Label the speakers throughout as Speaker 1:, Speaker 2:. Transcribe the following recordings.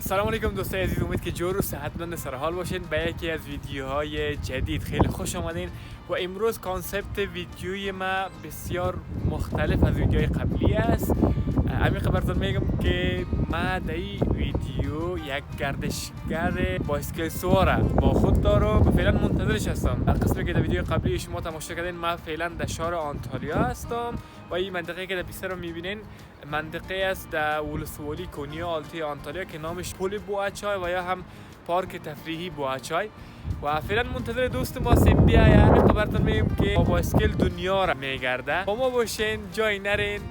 Speaker 1: سلام علیکم دوستای عزیز، امید که جور و صحتمند سرحال باشین. به یکی از ویدیوهای جدید خیلی خوش آمدین و امروز کانسپت ویدیوی ما بسیار مختلف از ویدیوهای قبلی است. همین خبرتون میگم که ما در این ویدیو یک گردشگر بایسکل سواره با خود دارم و فعلا منتظرش هستم. در قسمی که در ویدیو قبلی شما تماشا کردین ما فعلا در شهر آنتالیا هستم و این منطقه که در پیش رو میبینین منطقه است در ولسوالی کنیا آلتی آنتالیا که نامش پل بوچای و یا هم پارک تفریحی بوچای و فعلا منتظر دوست ما سیم بیاید. خبرتون میگم که با بایسکل دنیا را میگرده. با ما باشین، جای نرین.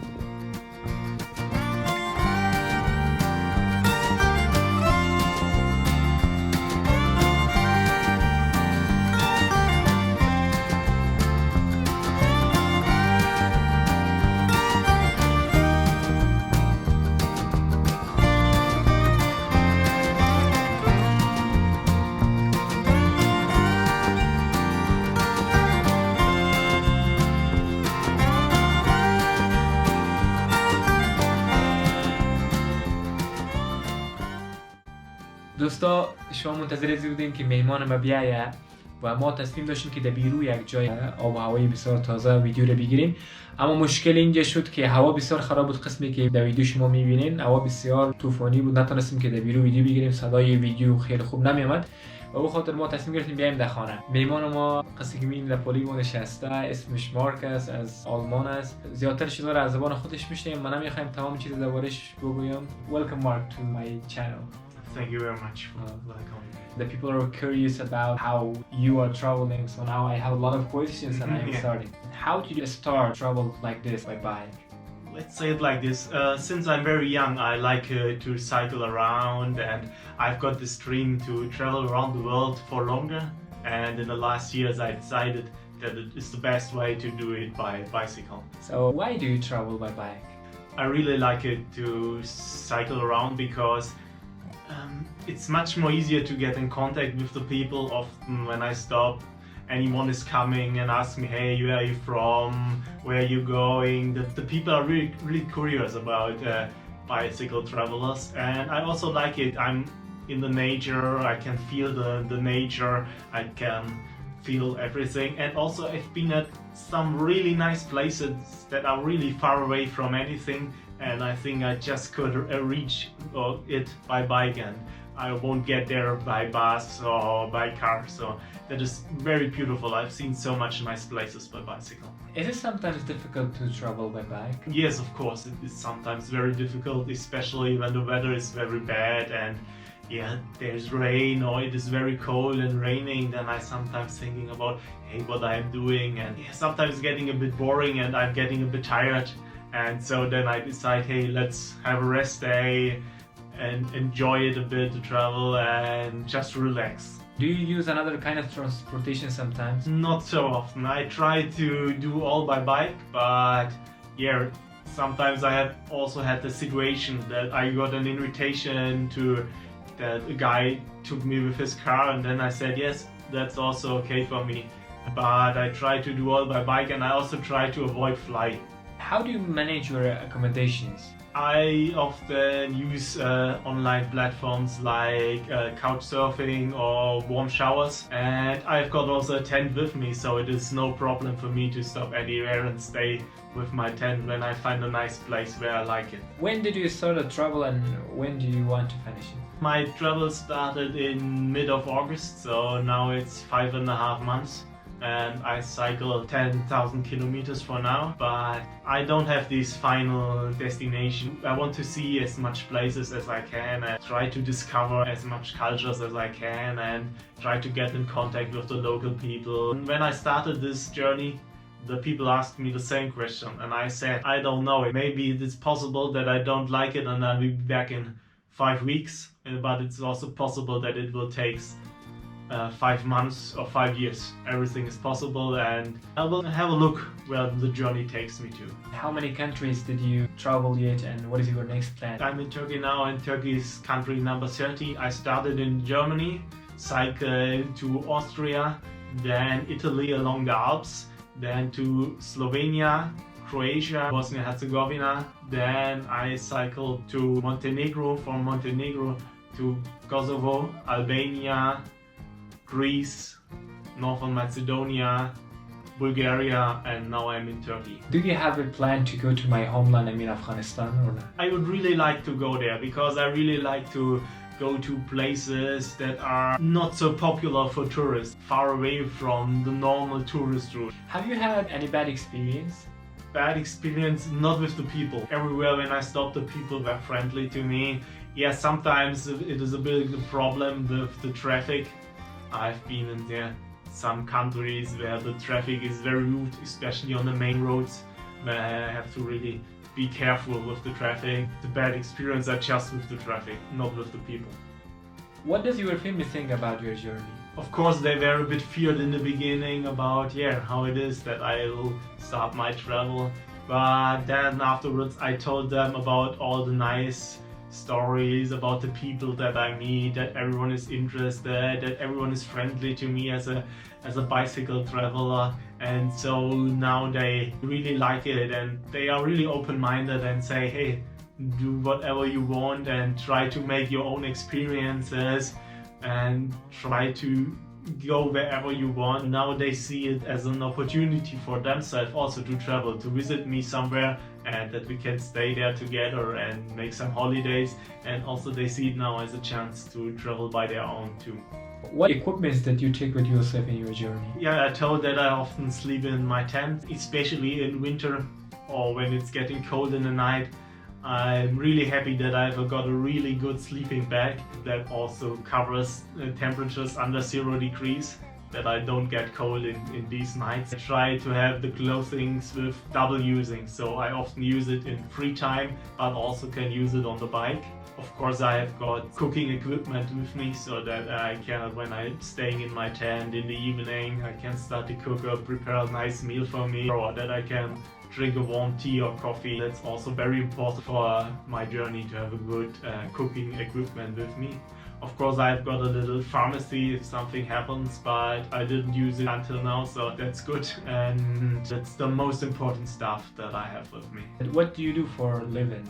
Speaker 1: دوستا شما منتظر بودین که مهمان ما بیایه و ما تصمیم داشتیم که در بیرو یک جای آب و هوایی بسیار تازه ویدیو رو بگیریم، اما مشکل اینجا شد که هوا بسیار خراب بود. قسمی که در ویدیو شما میبینین هوا بسیار طوفانی بود، نتونستیم که در بیرو ویدیو بگیریم، صدای ویدیو خیلی خوب نمیومد و به خاطر ما تصمیم گرفتیم بیایم در خانه. مهمان ما قصه که میبینید در پلیگون نشسته، اسمش مارک است، از آلمان است. زیادتر چیزا رو از زبان خودش میشنویم، ما نمیخوایم تمام چیز دربارش بگویم. Welcome Mark to my channel.
Speaker 2: Thank you very much for welcoming me.
Speaker 1: The people are curious about how you are traveling, so now I have a lot of questions and I'm starting. How did you start travel like this by bike?
Speaker 2: Let's say it like this. Since I'm very young, I like to cycle around, and I've got this dream to travel around the world for longer. And in the last years, I decided that it is the best way to do it by bicycle.
Speaker 1: So why do you travel by bike?
Speaker 2: I really like it to cycle around because it's much more easier to get in contact with the people. Often when I stop, anyone is coming and asks me, hey, where are you from, where are you going? The people are really curious about bicycle travelers, and I also like it. I'm in the nature, I can feel the nature, I can feel everything, and also I've been at some really nice places that are really far away from anything, and I think I just could reach it by bike, and I won't get there by bus or by car, so that is very beautiful. I've seen so much nice places by bicycle.
Speaker 1: Is it sometimes difficult to travel by bike?
Speaker 2: Yes, of course, it is sometimes very difficult, especially when the weather is very bad and yeah, there's rain or it is very cold and raining. Then I sometimes thinking about, hey, what I'm doing, and yeah, sometimes getting a bit boring and I'm getting a bit tired. And so then I decide, hey, let's have a rest day and enjoy it a bit to travel and just relax.
Speaker 1: Do you use another kind of transportation sometimes?
Speaker 2: Not so often. I try to do all by bike, but yeah, sometimes I have also had the situation that I got an invitation to that a guy took me with his car, and then I said yes, that's also okay for me. But I try to do all by bike, and I also try to avoid flying.
Speaker 1: How do you manage your accommodations?
Speaker 2: I often use online platforms like couch surfing or warm showers, and I've got also a tent with me, so it is no problem for me to stop anywhere and stay with my tent when I find a nice place where I like it.
Speaker 1: When did you start to travel and when do you want to finish it?
Speaker 2: My travel started in mid of August, so now it's 5.5 months. And I cycle 10,000 kilometers for now, but I don't have this final destination. I want to see as much places as I can and try to discover as much cultures as I can and try to get in contact with the local people. When I started this journey, the people asked me the same question and I said, I don't know, maybe it's possible that I don't like it and I'll be back in 5 weeks, but it's also possible that it will take 5 months or 5 years. Everything is possible, and I will have a look where the journey takes me to.
Speaker 1: How many countries did you travel yet, and what is your next plan?
Speaker 2: I'm in Turkey now, and Turkey is country number 30. I started in Germany, cycled to Austria, then Italy along the Alps, then to Slovenia, Croatia, Bosnia-Herzegovina. Then I cycled to Montenegro, from Montenegro to Kosovo, Albania, Greece, Northern Macedonia, Bulgaria, and now I'm in Turkey.
Speaker 1: Do you have a plan to go to my homeland, Afghanistan, or not?
Speaker 2: I would really like to go there because I really like to go to places that are not so popular for tourists, far away from the normal tourist route.
Speaker 1: Have you had any bad experience?
Speaker 2: Bad experience, not with the people. Everywhere when I stopped, the people were friendly to me. Yeah, sometimes it is a bit of a problem with the traffic. I've been in some countries where the traffic is very rude, especially on the main roads, where I have to really be careful with the traffic. The bad experience are just with the traffic, not with the people.
Speaker 1: What does your family think about your journey?
Speaker 2: Of course, they were a bit feared in the beginning about how it is that I will start my travel. But then afterwards I told them about all the nice stories, about the people that I meet, that everyone is interested, that everyone is friendly to me as a bicycle traveler. And so now they really like it and they are really open-minded and say, hey, do whatever you want and try to make your own experiences and try to go wherever you want. Now they see it as an opportunity for themselves also to travel, to visit me somewhere, and that we can stay there together and make some holidays. And also they see it now as a chance to travel by their own too.
Speaker 1: What equipments that you take with yourself in your journey?
Speaker 2: Yeah, I told that I often sleep in my tent, especially in winter or when it's getting cold in the night. I'm really happy that I've got a really good sleeping bag that also covers temperatures under 0 degrees, that I don't get cold in these nights. I try to have the clothing with double using, so I often use it in free time but also can use it on the bike. Of course, I have got cooking equipment with me so that I can, when I'm staying in my tent in the evening, I can start to cook or prepare a nice meal for me, or that I can drink a warm tea or coffee. That's also very important for my journey, to have a good cooking equipment with me. Of course, I've got a little pharmacy if something happens, but I didn't use it until now, so that's good. And that's the most important stuff that I have with me.
Speaker 1: And what do you do for a living?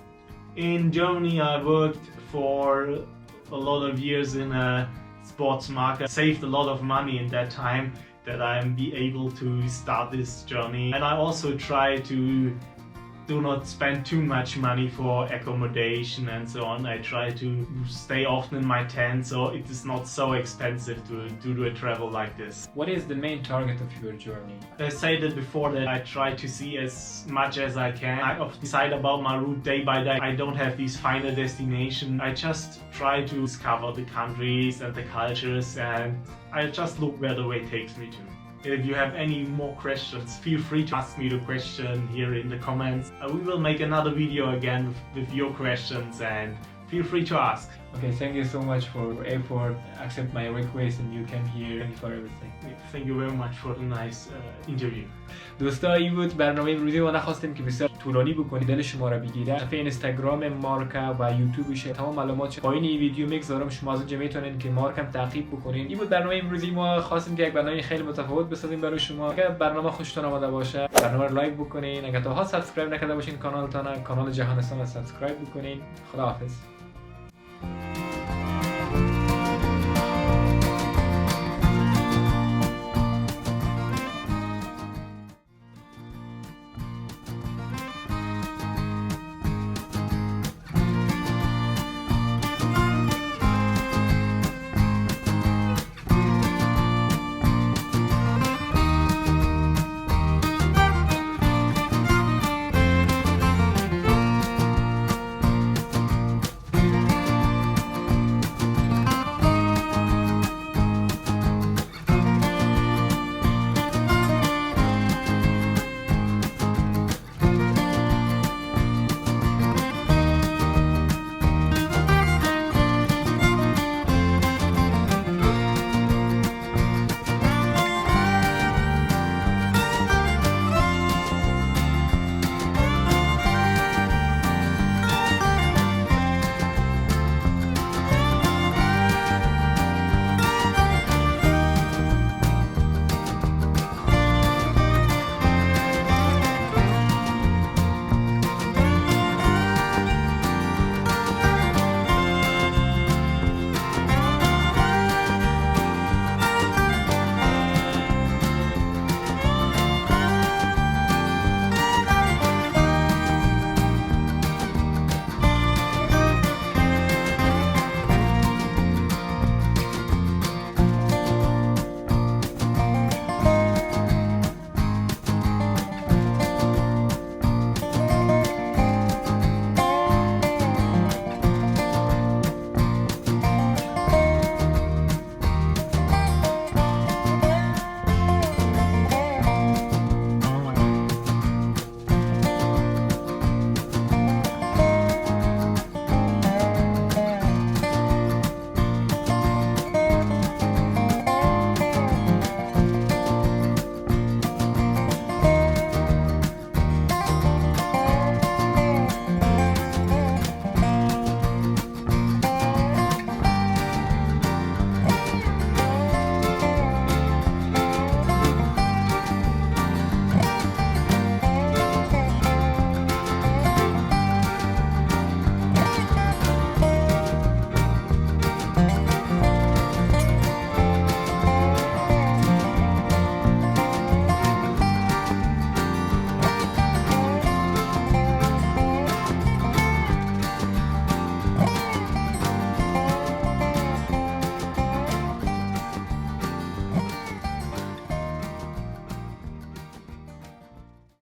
Speaker 2: In Germany, I worked for a lot of years in a sports market. Saved a lot of money in that time that I'm be able to start this journey. And I also try to do not spend too much money for accommodation and so on. I try to stay often in my tent, so it is not so expensive to do a travel like this.
Speaker 1: What is the main target of your journey?
Speaker 2: I said before that I try to see as much as I can. I often decide about my route day by day. I don't have these final destinations. I just try to discover the countries and the cultures, and I just look where the way takes me to. If you have any more questions, feel free to ask me the question here in the comments. We will make another video again with your questions, and feel free to ask.
Speaker 1: Okay, thank you so much for your effort. Accept my request and you came here. Thank you for everything.
Speaker 2: Thank you very much for the nice interview.
Speaker 1: دوستا این بود برنامه امروزی ما. نخواستیم که بسیار طولانی بکنید، دل شما را بگیره. صفحه اینستاگرام مارکا و یوتیوبشه، تمام معلومات پایین این ویدیو میگذارم. شما از اونجا میتونین که مارکم تعقیب بکنین. این بود برنامه امروزی ما. خواستیم که یک برنامه خیلی متفاوت بسازیم برای شما. اگر برنامه خوشتون آمده باشه، برنامه رو لایک بکنین. اگر تا ها سابسکرایب نکرده باشین کانال جهان رو سابسکرایب بکنین. خداحافظ.